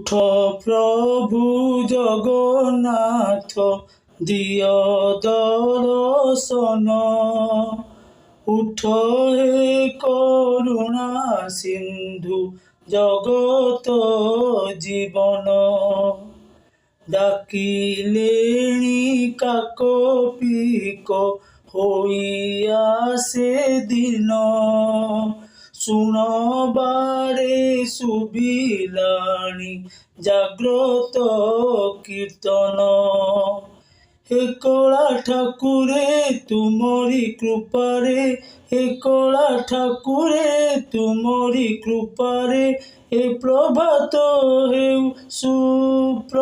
উঠ প্রভু জগন্নাথ দিয় দর্শন, উঠ হে করুণা সিন্ধু জগত জীবন। ডাকিলেଣି কাক পিক হইয়া সেদিন, শুণবারে শুভিলাଣି জাগ্রত কীর্তন। হে কলা ঠাকুরে তুমরি কৃপারে, হে কলা ঠাকুরে তুমরি কৃপারে, এ প্রভাত হেউ সুপ্র